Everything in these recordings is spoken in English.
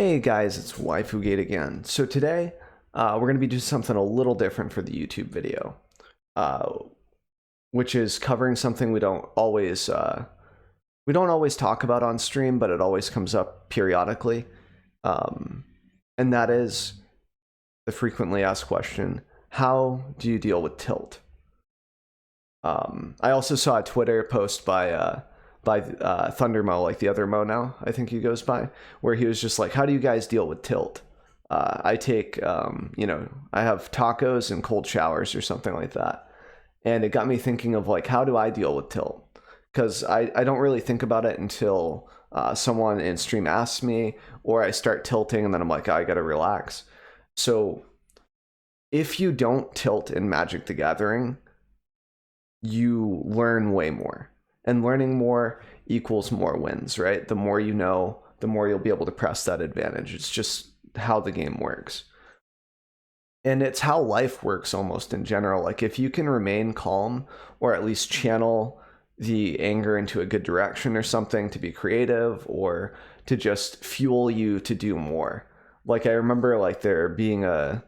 Hey guys, it's WaifuGate again. So today, we're going to be doing something a little different for the YouTube video, uh, which is covering something we don't always talk about on stream, but it always comes up periodically, um, and that is the frequently asked question: how do you deal with tilt? I also saw a Twitter post by Thundermo, like the other Mo now, I think he goes by, where he was just like, "How do you guys deal with tilt?" I take, I have tacos and cold showers or something like that, and it got me thinking of like, how do I deal with tilt? Because I don't really think about it until someone in stream asks me, or I start tilting, and then I'm like, oh, I gotta relax. So if you don't tilt in Magic the Gathering, you learn way more. And learning more equals more wins, right? The more you know, the more you'll be able to press that advantage. It's just how the game works. And it's how life works almost in general. Like if you can remain calm or at least channel the anger into a good direction or something to be creative or to just fuel you to do more. Like I remember like there being like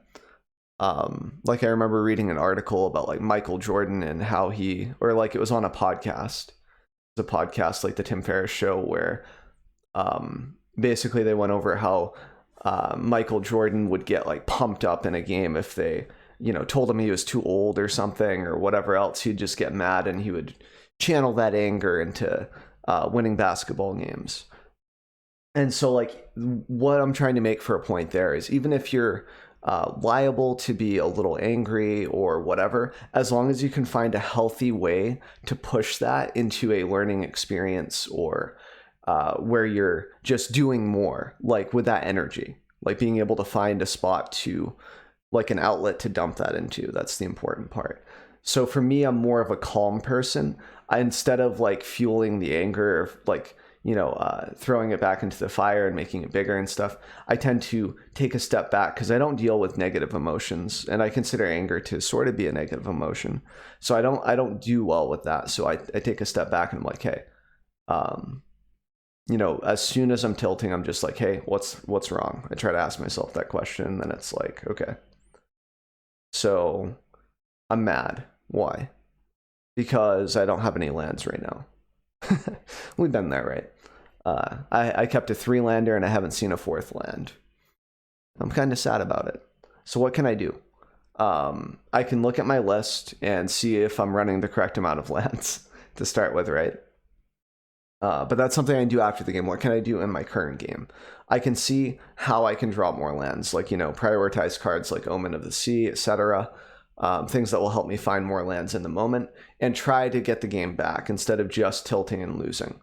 I remember reading an article about like Michael Jordan and how or like it was on a podcast, the podcast like the Tim Ferriss show, where basically they went over how Michael Jordan would get like pumped up in a game if they told him he was too old or something or whatever else. He'd just get mad and he would channel that anger into winning basketball games. And so like what I'm trying to make for a point there is, even if you're liable to be a little angry or whatever, as long as you can find a healthy way to push that into a learning experience, or where you're just doing more, like with that energy, like being able to find a spot to, like an outlet to dump that into. That's the important part. So for me, I'm more of a calm person. Instead of like fueling the anger, or like throwing it back into the fire and making it bigger and stuff, I tend to take a step back because I don't deal with negative emotions, and I consider anger to sort of be a negative emotion. So I don't do well with that. So I take a step back and I'm like, hey, as soon as I'm tilting, I'm just like, hey, what's wrong? I try to ask myself that question, and then it's like, okay, so I'm mad. Why? Because I don't have any lands right now. We've been there, right? I kept a 3-lander and I haven't seen a 4th land. I'm kind of sad about it. So what can I do? I can look at my list and see if I'm running the correct amount of lands to start with, right? But that's something I do after the game. What can I do in my current game? I can see how I can draw more lands, like, prioritize cards like Omen of the Sea, etc. Things that will help me find more lands in the moment and try to get the game back instead of just tilting and losing.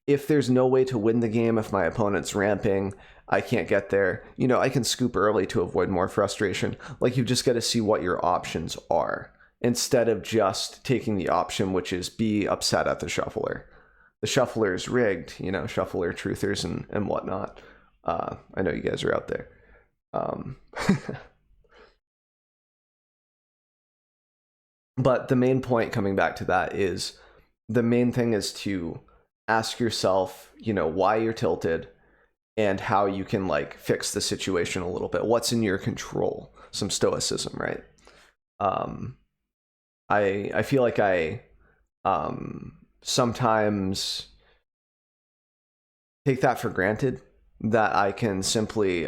If there's no way to win the game, if my opponent's ramping, I can't get there, I can scoop early to avoid more frustration. Like, you've just got to see what your options are instead of just taking the option, which is be upset at the shuffler. The shuffler is rigged, shuffler truthers and whatnot. I know you guys are out there. But the main point, coming back to that, is the main thing is to ask yourself, why you're tilted and how you can like fix the situation a little bit. What's in your control? Some stoicism, right? I feel like I sometimes take that for granted, that I can simply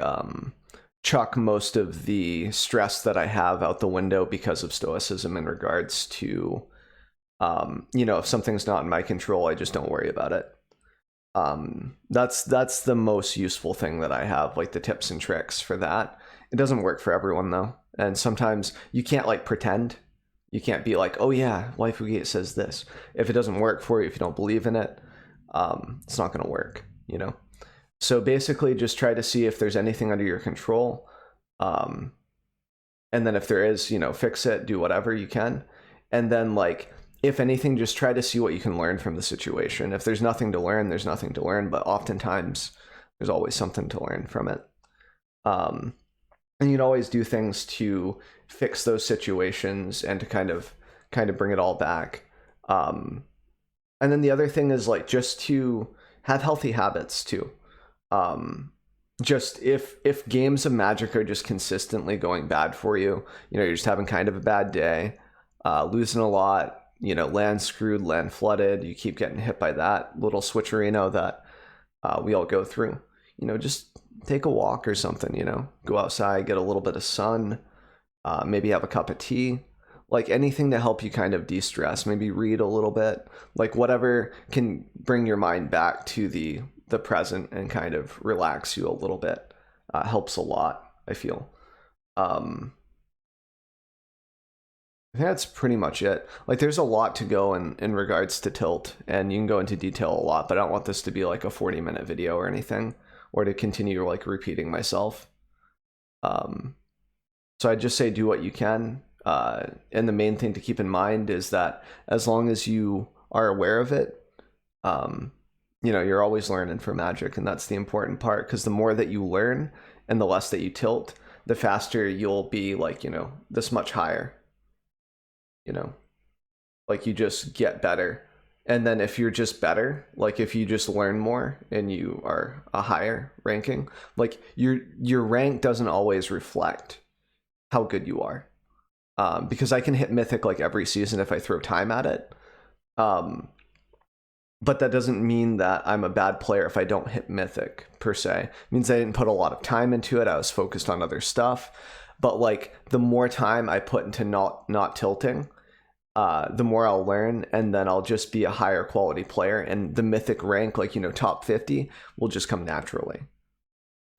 chuck most of the stress that I have out the window because of stoicism in regards to, if something's not in my control, I just don't worry about it. That's the most useful thing that I have, like the tips and tricks for that. It doesn't work for everyone though. And sometimes you can't like pretend. You can't be like, oh yeah, WaifuGate says this. If it doesn't work for you, if you don't believe in it, it's not going to work, So basically just try to see if there's anything under your control. And then if there is, fix it, do whatever you can. And then like, if anything, just try to see what you can learn from the situation. If there's nothing to learn, there's nothing to learn, but oftentimes there's always something to learn from it. And you'd always do things to fix those situations and to kind of bring it all back. And then the other thing is like just to have healthy habits too. just if games of Magic are just consistently going bad for you, you're just having kind of a bad day, losing a lot, land screwed, land flooded, you keep getting hit by that little switcherino that we all go through, just take a walk or something, go outside, get a little bit of sun, maybe have a cup of tea, like anything to help you kind of de-stress, maybe read a little bit, like whatever can bring your mind back to the present and kind of relax you a little bit, helps a lot, I feel. I think that's pretty much it. Like there's a lot to go in regards to tilt, and you can go into detail a lot, but I don't want this to be like a 40-minute video or anything, or to continue like repeating myself. So I'd just say do what you can. And the main thing to keep in mind is that as long as you are aware of it, you're always learning for Magic, and that's the important part, because the more that you learn and the less that you tilt, the faster you'll be like, this much higher, like you just get better. And then if you're just better, like if you just learn more and you are a higher ranking, like your rank doesn't always reflect how good you are. Because I can hit Mythic like every season if I throw time at it. But that doesn't mean that I'm a bad player if I don't hit Mythic, per se. It means I didn't put a lot of time into it. I was focused on other stuff. But like the more time I put into not tilting, the more I'll learn, and then I'll just be a higher quality player. And the Mythic rank, like, top 50, will just come naturally.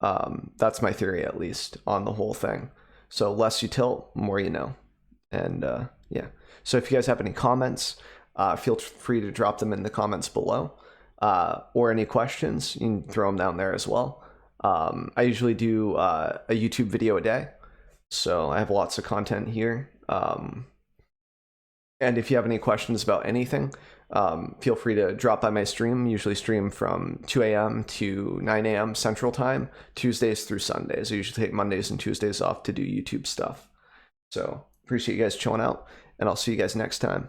That's my theory, at least, on the whole thing. So less you tilt, more you know. And yeah, so if you guys have any comments, feel free to drop them in the comments below, or any questions, you can throw them down there as well. I usually do a YouTube video a day, so I have lots of content here. And if you have any questions about anything, feel free to drop by my stream. Usually stream from 2 a.m. to 9 a.m. Central Time, Tuesdays through Sundays. I usually take Mondays and Tuesdays off to do YouTube stuff. So appreciate you guys chilling out, and I'll see you guys next time.